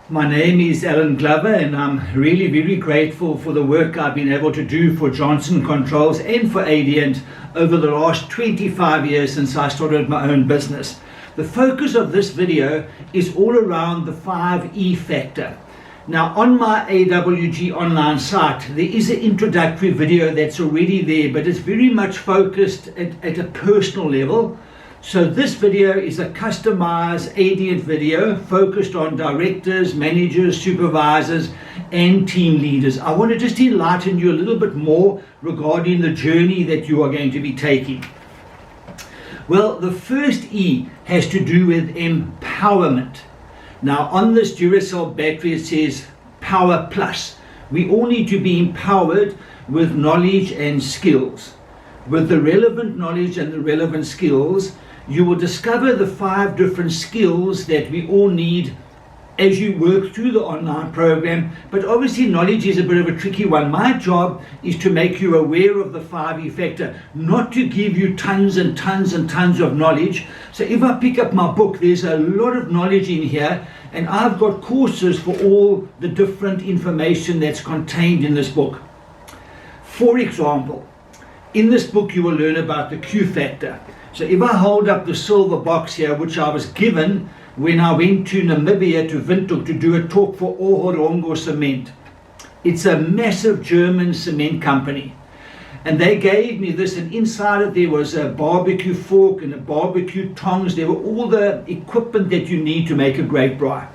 My name is Alan Glover, and I'm really very grateful for the work I've been able to do for Johnson Controls and for Adient over the last 25 years since I started my own business. The focus of this video is all around the 5E factor. Now, on my AWG online site, there is an introductory video that's already there, but it's very much focused at a personal level. So this video is a customized Adient video focused on directors, managers, supervisors, and team leaders. I want to just enlighten you a little bit more regarding the journey that you are going to be taking. Well, the first E has to do with empowerment. Now, on this Duracell battery, it says Power Plus. We all need to be empowered with knowledge and skills. With the relevant knowledge and the relevant skills, you will discover the 5 different skills that we all need as you work through the online program. But obviously knowledge is a bit of a tricky one. My job is to make you aware of the 5E factor, not to give you tons and tons and tons of knowledge. So if I pick up my book, there's a lot of knowledge in here, and I've got courses for all the different information that's contained in this book. For example, in this book you will learn about the Q factor. So if I hold up the silver box here, which I was given when I went to Namibia, to Windhoek, to do a talk for Ohorongo Cement. It's a massive German cement company. And they gave me this, and inside it there was a barbecue fork and a barbecue tongs. There were all the equipment that you need to make a great braai.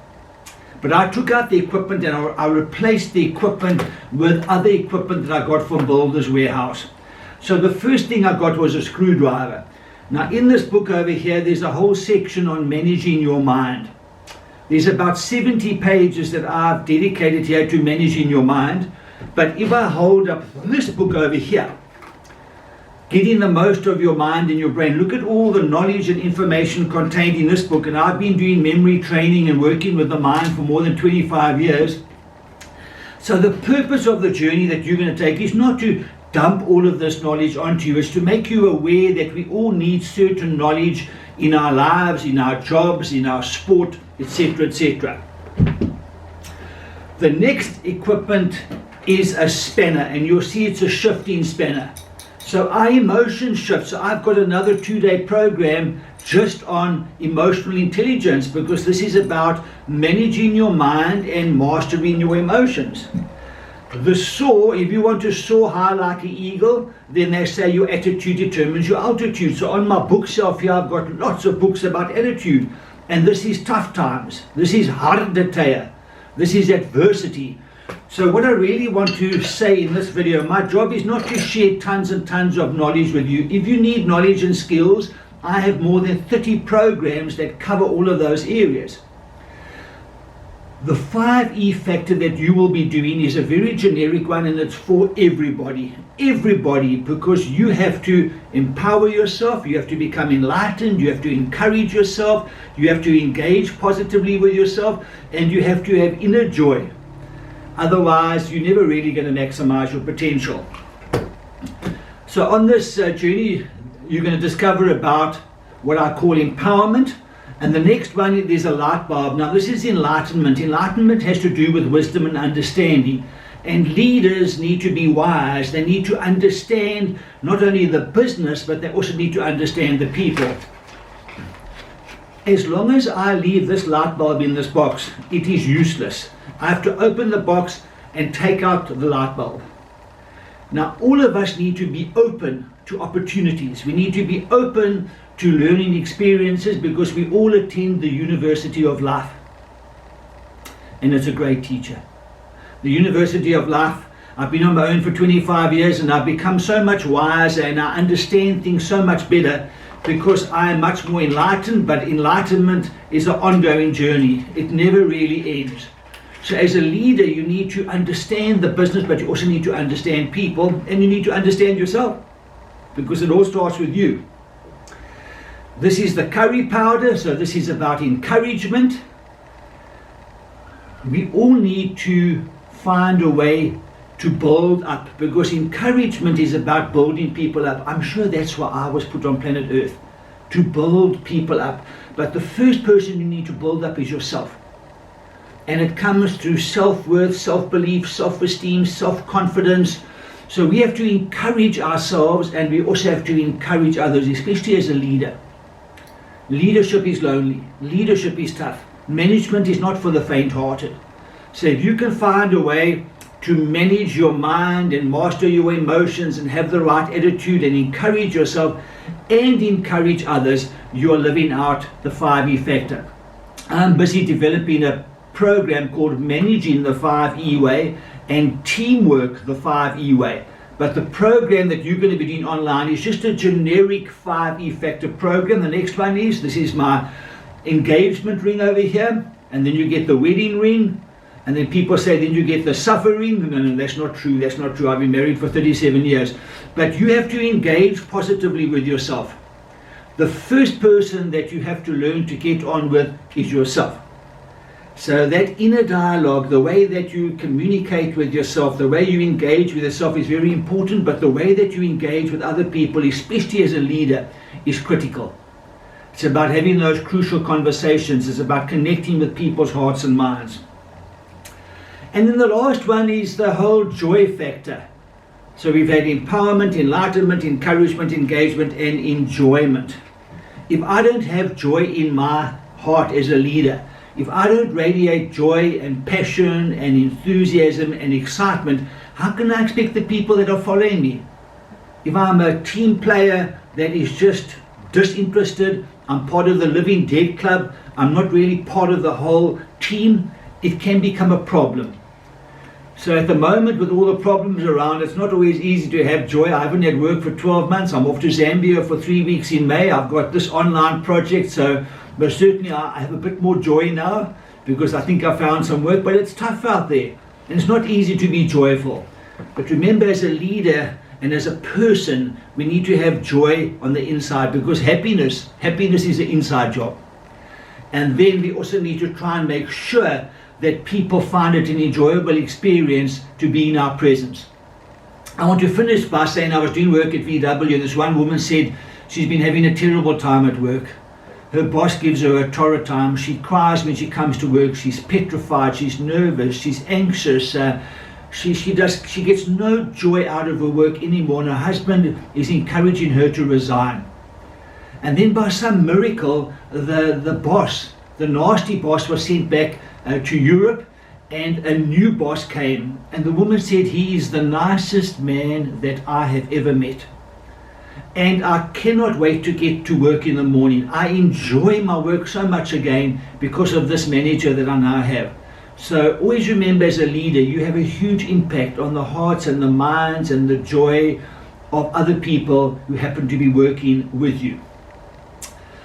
But I took out the equipment and I replaced the equipment with other equipment that I got from Builder's Warehouse. So the first thing I got was a screwdriver. Now, in this book over here, there's a whole section on managing your mind. There's about 70 pages that I've dedicated here to managing your mind. But if I hold up this book over here, getting the most of your mind and your brain, look at all the knowledge and information contained in this book. And I've been doing memory training and working with the mind for more than 25 years. So the purpose of the journey that you're going to take is not to dump all of this knowledge onto you. It's to make you aware that we all need certain knowledge in our lives, in our jobs, in our sport, etc., etc. The next equipment is a spanner, and you'll see it's a shifting spanner. So our emotion shifts. So I've got another 2-day program just on emotional intelligence, because this is about managing your mind and mastering your emotions. The soar, if you want to soar high like an eagle, then they say your attitude determines your altitude. So on my bookshelf here, I've got lots of books about attitude. And this is tough times. This is harde tye. This is adversity. So what I really want to say in this video, my job is not to share tons and tons of knowledge with you. If you need knowledge and skills, I have more than 30 programs that cover all of those areas. The 5E factor that you will be doing is a very generic one, and it's for everybody. Everybody, because you have to empower yourself, you have to become enlightened, you have to encourage yourself, you have to engage positively with yourself, and you have to have inner joy. Otherwise, you're never really going to maximize your potential. So on this journey, you're going to discover about what I call empowerment. And the next one, there's a light bulb. Now, this is enlightenment. Enlightenment has to do with wisdom and understanding. And leaders need to be wise. They need to understand not only the business, but they also need to understand the people. As long as I leave this light bulb in this box, it is useless. I have to open the box and take out the light bulb. Now, all of us need to be open to opportunities. We need to be open to learning experiences, because we all attend the University of Life. And it's a great teacher. The University of Life, I've been on my own for 25 years, and I've become so much wiser, and I understand things so much better because I am much more enlightened. But enlightenment is an ongoing journey. It never really ends. So as a leader, you need to understand the business, but you also need to understand people, and you need to understand yourself, because it all starts with you. This is the curry powder, so this is about encouragement. We all need to find a way to build up, because encouragement is about building people up. I'm sure that's why I was put on planet Earth, to build people up. But the first person you need to build up is yourself. and it comes through self-worth, self-belief, self-esteem, self-confidence. So we have to encourage ourselves, and we also have to encourage others, especially as a leader. Leadership is lonely. Leadership is tough. Management is not for the faint-hearted. So if you can find a way to manage your mind and master your emotions and have the right attitude and encourage yourself and encourage others, you're living out the 5E factor. I'm busy developing a program called Managing the 5E Way and Teamwork the 5E Way. But the program that you're going to be doing online is just a generic 5E factor program. The next one is, this is my engagement ring over here, and then you get the wedding ring. And then people say, then you get the suffering. No, that's not true. That's not true. I've been married for 37 years. But you have to engage positively with yourself. The first person that you have to learn to get on with is yourself. So that inner dialogue, the way that you communicate with yourself, the way you engage with yourself is very important, but the way that you engage with other people, especially as a leader, is critical. It's about having those crucial conversations. It's about connecting with people's hearts and minds. And then the last one is the whole joy factor. So we've had empowerment, enlightenment, encouragement, engagement, and enjoyment. If I don't have joy in my heart as a leader, if I don't radiate joy and passion and enthusiasm and excitement, how can I expect the people that are following me? If I'm a team player that is just disinterested, I'm part of the living dead club, I'm not really part of the whole team, it can become a problem. So at the moment, with all the problems around, it's not always easy to have joy. I haven't had work for 12 months. I'm off to Zambia for 3 weeks in May. I've got this online project, but certainly I have a bit more joy now because I think I found some work, but it's tough out there. And it's not easy to be joyful. But remember, as a leader and as a person, we need to have joy on the inside, because happiness is an inside job. And then we also need to try and make sure that people find it an enjoyable experience to be in our presence. I want to finish by saying I was doing work at VW, and this one woman said she's been having a terrible time at work. Her boss gives her a torrid time. She cries when she comes to work. She's petrified. She's nervous. She's anxious. She gets no joy out of her work anymore. And her husband is encouraging her to resign. And then by some miracle, the boss, the nasty boss, was sent back to Europe, and a new boss came. And the woman said, he is the nicest man that I have ever met. And I cannot wait to get to work in the morning. I enjoy my work so much again because of this manager that I now have. So always remember, as a leader, you have a huge impact on the hearts and the minds and the joy of other people who happen to be working with you.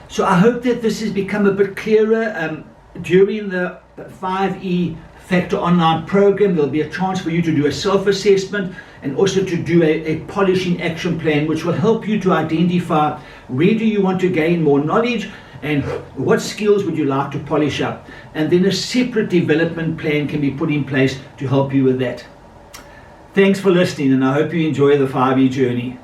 So I hope that this has become a bit clearer. During the 5E Factor online program, there'll be a chance for you to do a self-assessment and also to do a polishing action plan, which will help you to identify where do you want to gain more knowledge and what skills would you like to polish up. And then a separate development plan can be put in place to help you with that. Thanks for listening, and I hope you enjoy the 5E journey.